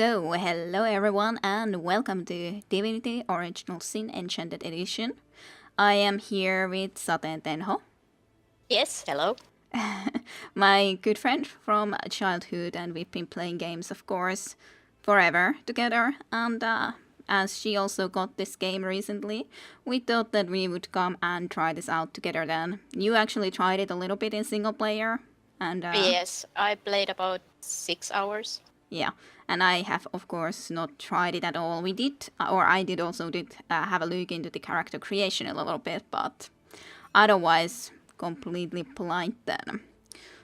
So, hello everyone and welcome to Divinity Original Sin Enchanted Edition. I am here with Sate and Tenho, Yes, hello. my good friend from childhood, and we've been playing games, of course, forever together. And as she also got this game recently, we thought that we would come and try this out together then. You actually tried it a little bit in single player, and Yes, I played about 6 hours. yeah, and I have, of course, not tried it at all. We did, or I did also did have a look into the character creation a little bit, but otherwise completely blind then.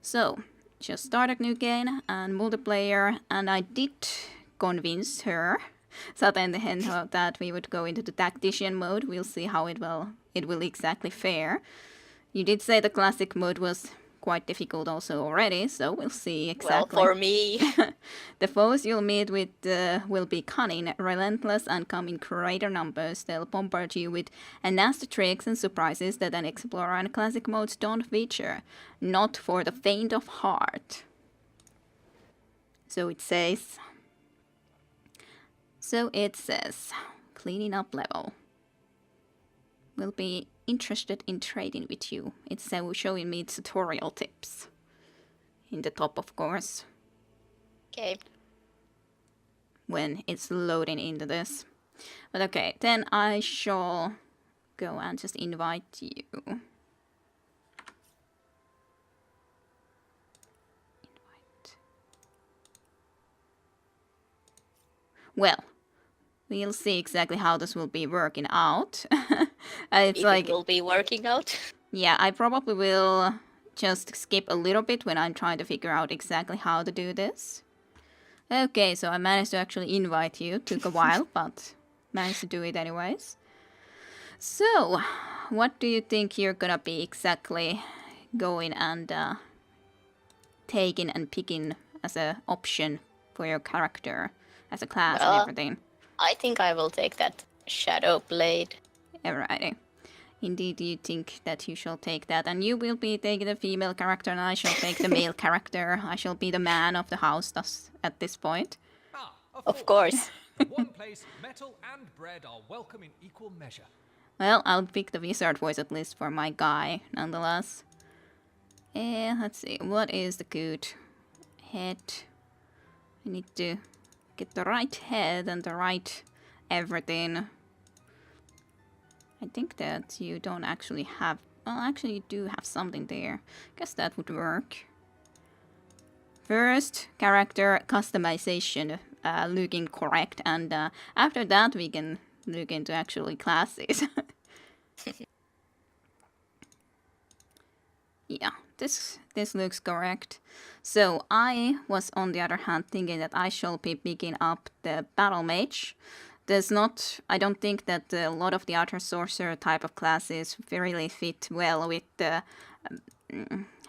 So, just start a new game and multiplayer, and I did convince her, Saten Hento, that we would go into the tactician mode. We'll see how it will exactly fare. You did say the classic mode was quite difficult also already, so we'll see Well, exactly. for me, The foes you'll meet with will be cunning, relentless, and come in greater numbers. They'll bombard you with nasty tricks and surprises that an Explorer and Classic modes don't feature. Not for the faint of heart. So it says. Cleaning up level. Will be interested in trading with you. It's showing me tutorial tips. In the top, of course. okay. When it's loading into this. But okay, then I shall go and just invite you. Invite. Well, we'll see exactly how this will be working out. It's If like, it will be working out. yeah, I probably will just skip a little bit when I'm trying to figure out exactly how to do this. Okay, so I managed to actually invite you. Took a while, but managed to do it anyways. So, what do you think you're gonna be exactly going and taking and picking as an option for your character, as a class and Well, everything? I think I will take that Shadow Blade. Alrighty. Indeed, you think that you shall take that, and you will be taking the female character, and I shall take the male character. I shall be the man of the house thus, at this point. Of course. The one place metal and bread are welcome in equal measure. Well, I'll pick the wizard voice at least for my guy, nonetheless. Let's see, what is the good head? I need to get the right head and the right everything. I think that you don't actually have... Well, actually you do have something there. Guess that would work. First, character customization looking correct, and after that we can look into actually classes. Yeah, this looks correct. So I was on the other hand thinking that I shall be picking up the battle mage. I don't think that a lot of the other sorcerer type of classes really fit well with the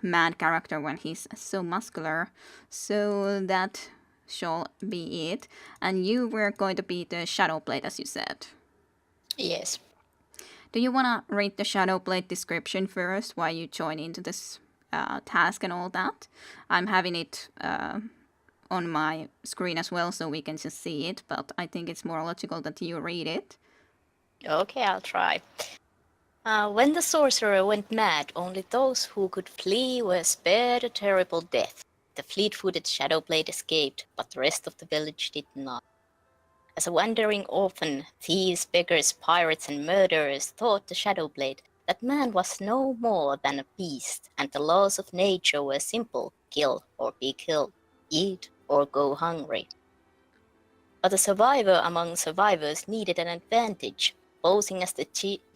man character when he's so muscular. So that shall be it. And you were going to be the Shadow Blade, as you said. Yes. Do you want to read the Shadowblade description first while you join into this task and all that? I'm having it on my screen as well so we can just see it, but I think it's more logical that you read it. Okay, I'll try. When the sorcerer went mad, only those who could flee were spared a terrible death. The fleet-footed Shadowblade escaped, but the rest of the village did not. As a wandering orphan, thieves, beggars, pirates, and murderers taught the Shadowblade that man was no more than a beast, and the laws of nature were simple: kill or be killed, eat or go hungry. But a survivor among survivors needed an advantage. Posing as the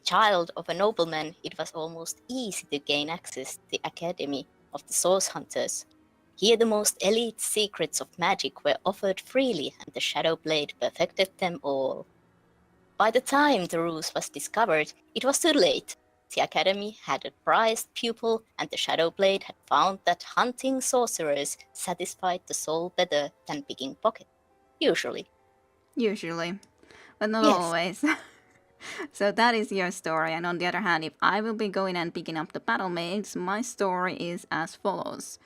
child of a nobleman, it was almost easy to gain access to the Academy of the Source Hunters. Here the most elite secrets of magic were offered freely, and the Shadowblade perfected them all. By the time the ruse was discovered, it was too late. The Academy had a prized pupil, and the Shadowblade had found that hunting sorcerers satisfied the soul better than picking pockets. Usually. Usually, but not Yes. always. So that is your story, and on the other hand, if I will be going and picking up the battle maids, my story is as follows.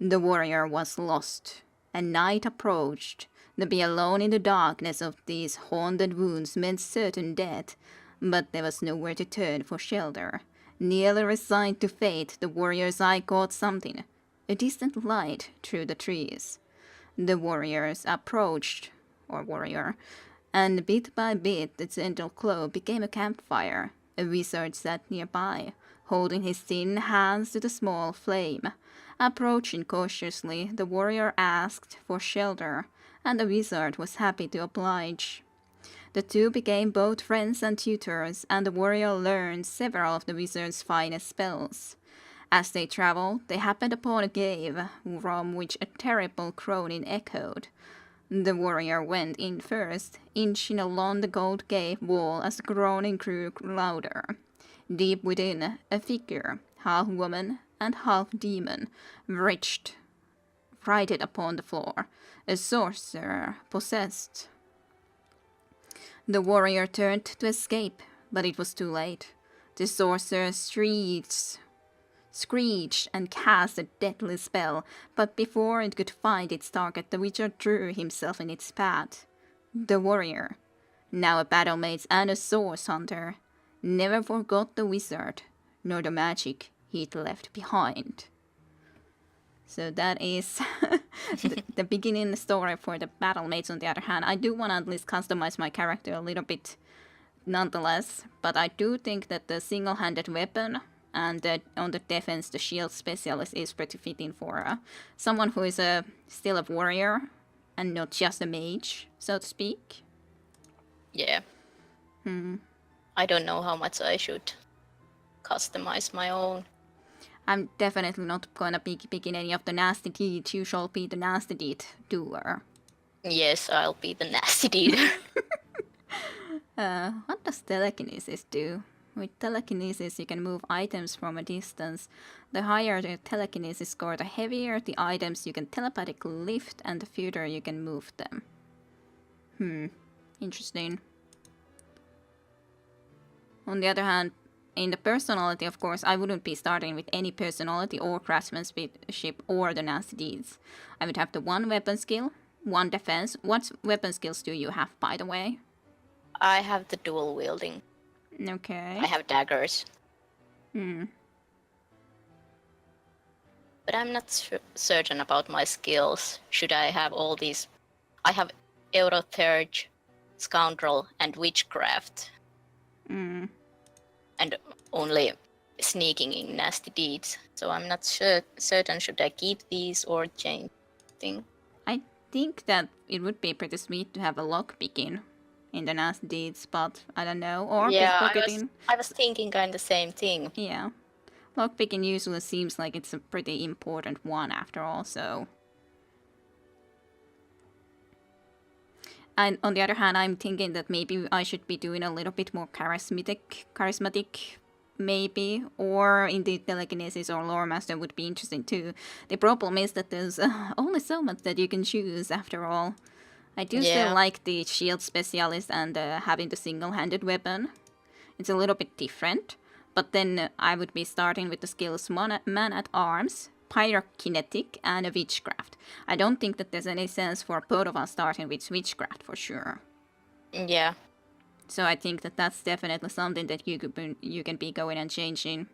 The warrior was lost. A night approached. To be alone in the darkness of these haunted wounds meant certain death, but there was nowhere to turn for shelter. Nearly resigned to fate, the warrior's eye caught something, a distant light through the trees. The warriors approached, or warrior, and bit by bit the gentle glow became a campfire. A wizard sat nearby, holding his thin hands to the small flame. Approaching cautiously, the warrior asked for shelter, and the wizard was happy to oblige. The two became both friends and tutors, and the warrior learned several of the wizard's finest spells. As they traveled, they happened upon a cave from which a terrible groaning echoed. The warrior went in first, inching along the gold cave wall as the groaning grew louder. Deep within, a figure, half woman and half demon, writhed upon the floor, a sorcerer possessed. The warrior turned to escape, but it was too late. The sorcerer screeched and cast a deadly spell, but before it could find its target, the wizard drew himself in its path. The warrior, now a battle-mate and a source hunter, never forgot the wizard, nor the magic he'd left behind. So that is the beginning story for the battle mates. On the other hand, I do want to at least customize my character a little bit nonetheless, but I do think that the single-handed weapon and on the defense, the shield specialist is pretty fitting for someone who is still a warrior and not just a mage, so to speak. Yeah. I don't know how much I should customize my own. I'm definitely not gonna be picking any of the nasty deeds. You shall be the nasty deed doer. Yes, I'll be the nasty dealer. What does telekinesis do? With telekinesis, you can move items from a distance. The higher the telekinesis score, the heavier the items you can telepathically lift, and the further you can move them. Interesting. On the other hand, in the personality, of course, I wouldn't be starting with any personality or craftsmanship or the nasty deeds. I would have the one weapon skill, one defense. What weapon skills do you have, by the way? I have the dual wielding. Okay. I have daggers. But I'm not certain about my skills. Should I have all these? I have Eurothurge, Scoundrel, and Witchcraft. And only sneaking in nasty deeds. So I'm not certain should I keep these or change thing. I think that it would be pretty sweet to have a lockpicking in the nasty deeds, but I don't know. Or pickpocketing. I was thinking kind of the same thing. Yeah. Lockpicking usually seems like it's a pretty important one after all, so... And on the other hand, I'm thinking that maybe I should be doing a little bit more charismatic, maybe, or indeed telekinesis or lore master would be interesting too. The problem is that there's only so much that you can choose after all. I do still like the shield specialist and having the single-handed weapon. It's a little bit different, but then I would be starting with the skills man-at-arms, pyrokinetic, and a witchcraft. I don't think that there's any sense for both of us starting with witchcraft for sure. Yeah. So I think that that's definitely something that you can be going and changing.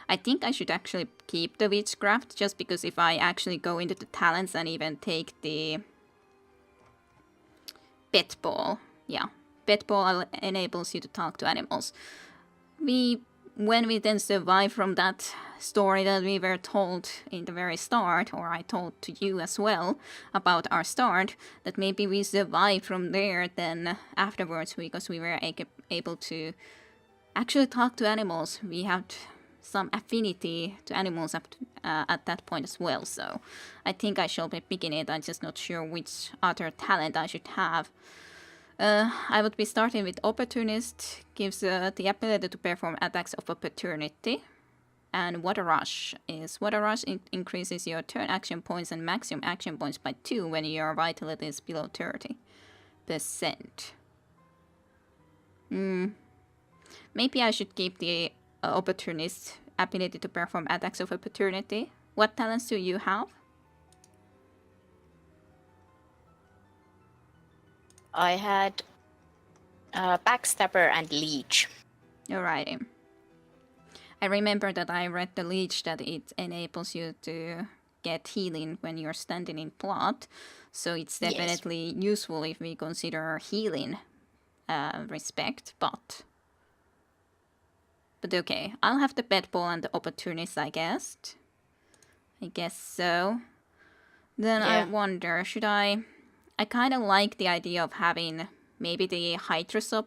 I think I should actually keep the witchcraft, just because if I actually go into the talents and even take the pet ball, pet ball enables you to talk to animals. When we then survive from that story that we were told in the very start, or I told to you as well about our start, that maybe we survived from there then afterwards because we were able to actually talk to animals. We had some affinity to animals at that point as well, so I think I shall be picking it. I'm just not sure which other talent I should have. I would be starting with Opportunist, gives the ability to perform attacks of opportunity. And Water Rush increases your turn action points and maximum action points by 2 when your vitality is below 30%. Maybe I should keep the Opportunist ability to perform attacks of opportunity. What talents do you have? I had Backstabber and Leech. Alrighty. I remember that I read the Leech that it enables you to get healing when you're standing in plot. So it's Yes. definitely useful if we consider healing respect, but okay, I'll have the bed ball and the opportunist, I guess. I guess so. Then I Yeah. wonder, should I kind of like the idea of having maybe the Hydrosop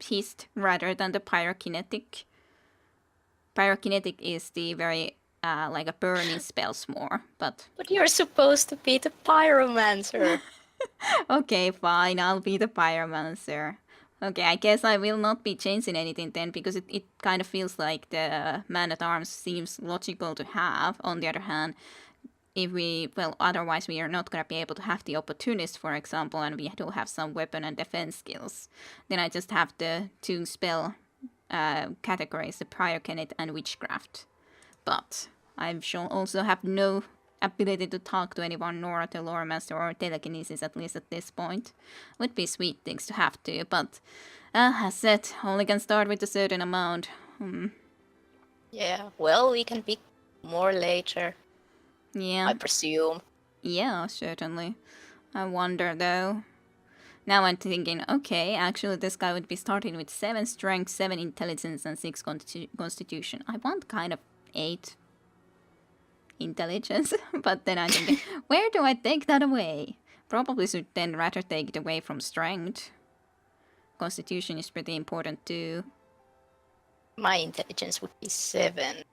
Hist rather than the Pyrokinetic. Pyrokinetic is the very, like a burning spells more, but But you're supposed to be the Pyromancer. okay, fine, I'll be the Pyromancer. Okay, I guess I will not be changing anything then, because it kind of feels like the Man-at-Arms seems logical to have. On the other hand, if we, well, otherwise we are not going to be able to have the Opportunist, for example, and we do have some weapon and defense skills. Then I just have the two spell categories, the Pyrokinetic and Witchcraft. But I also have no ability to talk to anyone, nor the lore master or telekinesis, at least at this point. Would be sweet things to have to, but as said, only can start with a certain amount. Yeah, well, we can pick more later, Yeah, I presume. yeah, certainly. I wonder though. Now I'm thinking, okay, actually this guy would be starting with 7 strength, 7 intelligence, and 6 constitution. I want kind of 8 intelligence, but then I'm thinking, where do I take that away? Probably should then rather take it away from strength. Constitution is pretty important too. My intelligence would be 7.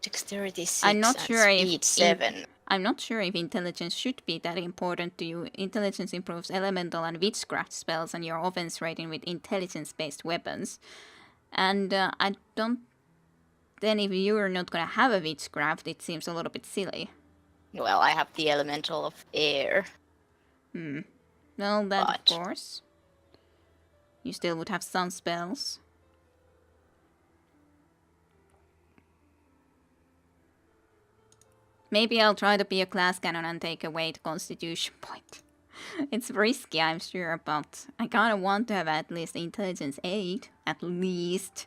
Dexterity 6 I'm not and sure speed 7. I'm not sure if intelligence should be that important to you. Intelligence improves elemental and witchcraft spells and your offense rating with intelligence-based weapons. And I don't... Then if you're not gonna have a witchcraft, it seems a little bit silly. Well, I have the elemental of air. Well, that But- of course. You still would have some spells. Maybe I'll try to be a class cannon and take away the constitution point. It's risky, I'm sure, but I kinda want to have at least intelligence 8. At least.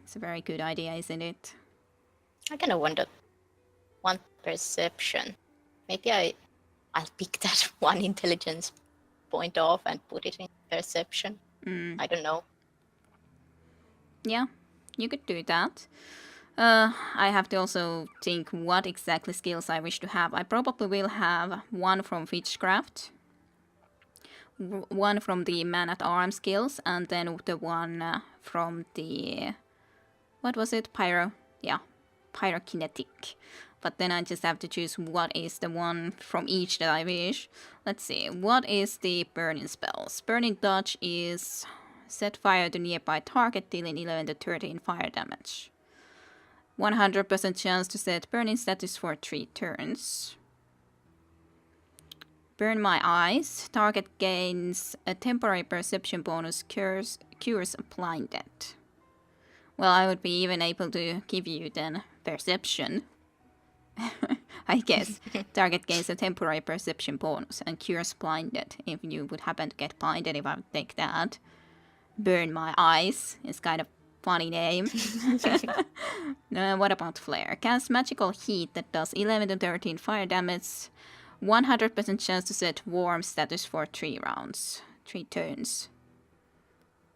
It's a very good idea, isn't it? I kind of want perception. Maybe I'll pick that one intelligence point off and put it in perception. I don't know. Yeah, you could do that. I have to also think what exactly skills I wish to have. I probably will have one from Witchcraft, one from the Man-at-Arms skills, and then the one from the... What was it? Pyrokinetic. But then I just have to choose what is the one from each that I wish. Let's see, what is the burning spells? Burning Dodge is set fire to nearby target, dealing 11 to 13 fire damage. 100% chance to set burning status for 3 turns. Burn My Eyes. Target gains a temporary perception bonus, cures blinded. Well, I would be even able to give you then perception. I guess. Target gains a temporary perception bonus and cures blinded. If you would happen to get blinded, if I would take that. Burn My Eyes is kind of funny name. What about Flare? Cast magical heat that does 11 to 13 fire damage. 100% chance to set warm status for 3 rounds. 3 turns.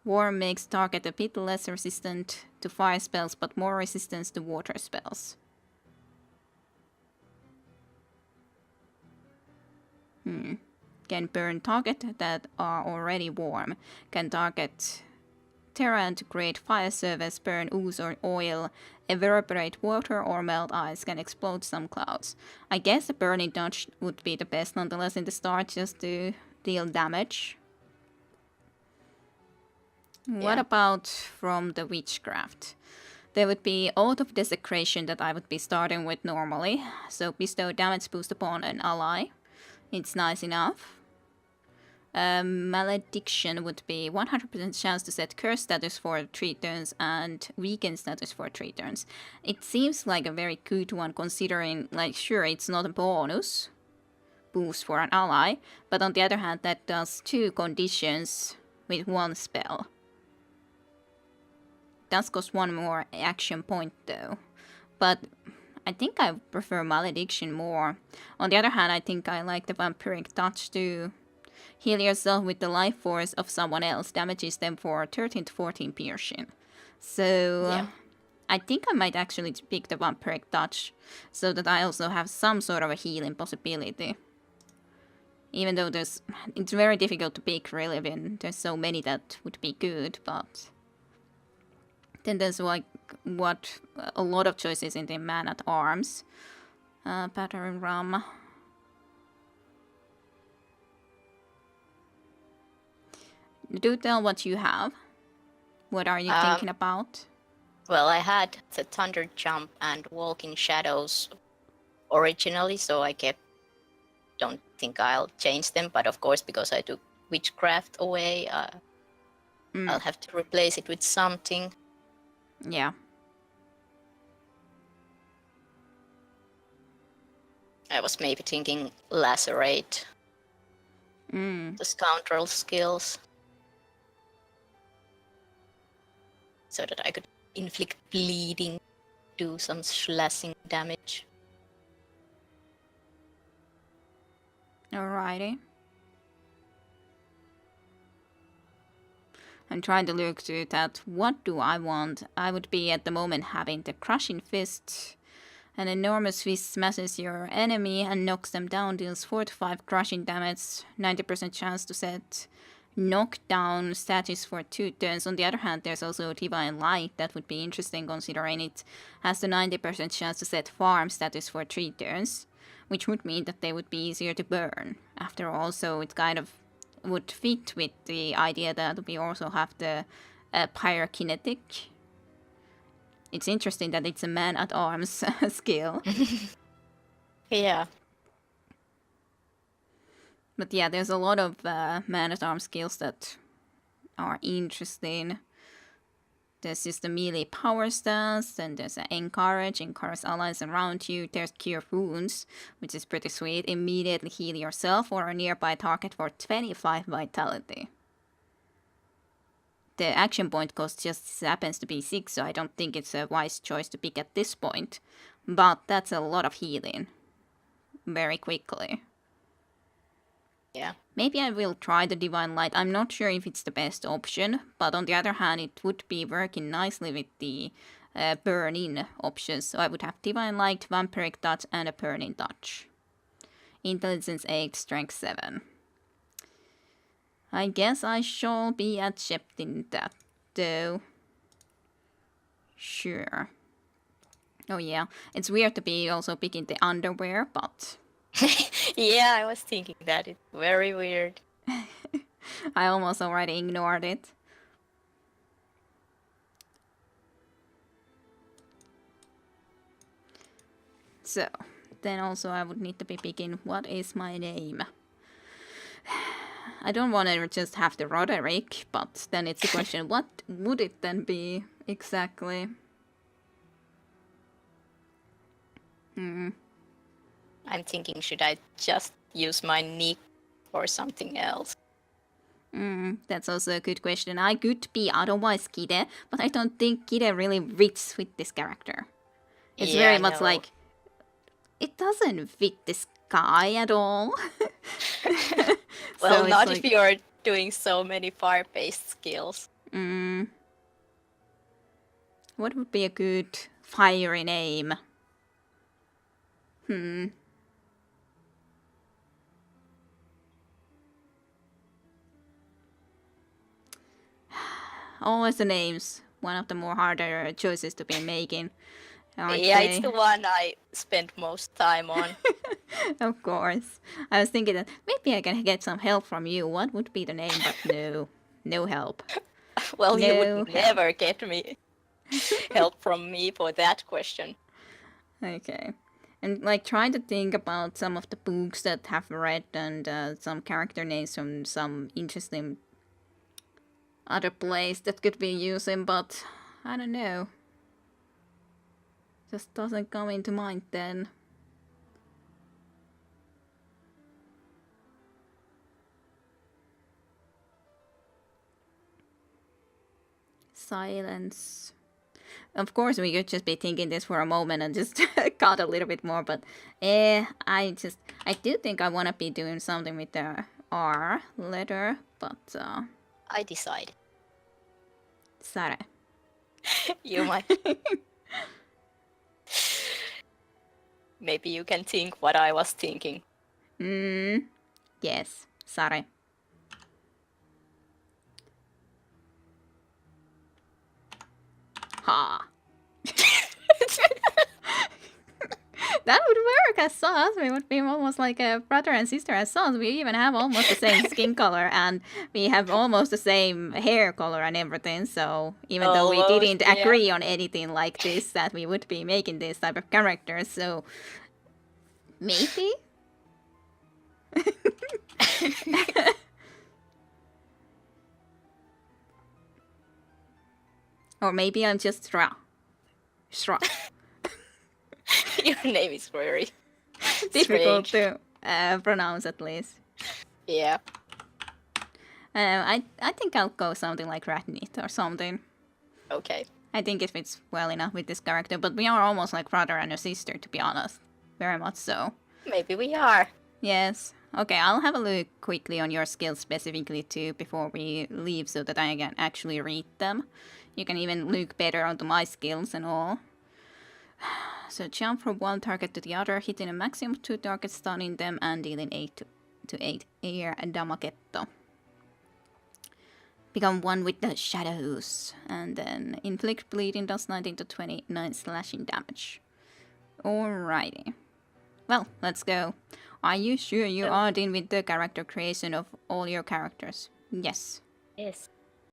Warm makes target a bit less resistant to fire spells but more resistance to water spells. Can burn target that are already warm. Can target Terran to create fire surface, burn ooze or oil, evaporate water or melt ice, can explode some clouds. I guess the burning dodge would be the best nonetheless in the start just to deal damage. What about from the Witchcraft? There would be Oath of Desecration that I would be starting with normally. So bestow damage boost upon an ally. It's nice enough. Malediction would be 100% chance to set curse status for 3 turns and weaken status for 3 turns. It seems like a very good one considering, like, sure, it's not a bonus, boost for an ally, but on the other hand, that does 2 conditions with 1 spell. Does cost 1 more action point though, but I think I prefer Malediction more. On the other hand, I think I like the Vampiric Touch to heal yourself with the life force of someone else, damages them for 13 to 14 piercing. So Yeah. I think I might actually pick the Vampiric Touch, so that I also have some sort of a healing possibility. Even though it's very difficult to pick really when there's so many that would be good, but then there's like a lot of choices in the Man at Arms. Pattern Ram. Do tell what you have. What are you thinking about? Well, I had the Thunder Jump and Walk in Shadows originally, so I don't think I'll change them, but of course, because I took Witchcraft away, I'll have to replace it with something. Yeah. I was maybe thinking Lacerate, the Scoundrel skills, so that I could inflict bleeding, do some slashing damage. Alrighty. I'm trying to look to that. What do I want? I would be at the moment having the Crushing Fist. An enormous fist smashes your enemy and knocks them down, deals 4 to 5 crushing damage, 90% chance to set knockdown status for 2 turns. On the other hand, there's also Divine Light that would be interesting considering it has the 90% chance to set farm status for 3 turns, which would mean that they would be easier to burn. After all, so it kind of would fit with the idea that we also have the pyrokinetic. It's interesting that it's a Man-at-Arms skill. Yeah. But yeah, there's a lot of Man-at-Arms skills that are interesting. There's just the melee power stance, then there's encourage allies around you. There's cure wounds, which is pretty sweet. Immediately heal yourself or a nearby target for 25 vitality. The action point cost just happens to be 6, so I don't think it's a wise choice to pick at this point. But that's a lot of healing. Very quickly. Yeah. Maybe I will try the Divine Light. I'm not sure if it's the best option, but on the other hand, it would be working nicely with the Burn-In options. So I would have Divine Light, Vampiric Touch, and a Burn-In Touch. Intelligence 8, Strength 7. I guess I shall be accepting that, though. Sure. Oh yeah, it's weird to be also picking the underwear, but... Yeah, I was thinking that. It's very weird. I almost already ignored it. So, then also I would need to be picking what is my name. I don't want to just have the Roderick, but then it's a question, what would it then be exactly? I'm thinking, should I just use my nick or something else? That's also a good question. I could be otherwise Kide, but I don't think Kide really fits with this character. It's very much like, it doesn't fit this guy at all. Well, So not it's if you're doing so many fire-based skills. What would be a good fiery name? Always the names. One of the more harder choices to be making. Yeah, it's the one I spent most time on. Of course. I was thinking that maybe I can get some help from you. What would be the name? But no. No help. Well, you No would help. never get me help from me for that question. Okay. And like trying to think about some of the books that have read and some character names from some interesting other place that could be using, but I don't know. Just doesn't come into mind then. Silence. Of course, we could just be thinking this for a moment and just cut a little bit more, but I do think I want to be doing something with the R letter, but I decide. Sare. You might. Maybe you can think what I was thinking. Yes, Sare. Ha. That would work as us. We would be almost like a brother and sister as us. We even have almost the same skin color and we have almost the same hair color and everything. So even though we Almost, didn't yeah. agree on anything like this, that we would be making this type of characters. So maybe. Or maybe I'm just Shra. Your name is very Difficult strange. to pronounce at least. Yeah. I think I'll go something like Ratnit or something. Okay. I think it fits well enough with this character, but we are almost like brother and a sister, to be honest. Very much so. Maybe we are. Yes. Okay, I'll have a look quickly on your skills specifically too before we leave so that I can actually read them. You can even look better onto my skills and all. So jump from one target to the other, hitting a maximum of 2 targets, stunning them, and dealing 8 to 8 air damagetto. Become one with the shadows, and then inflict bleeding, does 19 to 29 slashing damage. Alrighty. Well, let's go. Are you sure you are done with the character creation of all your characters? Yes. Yes.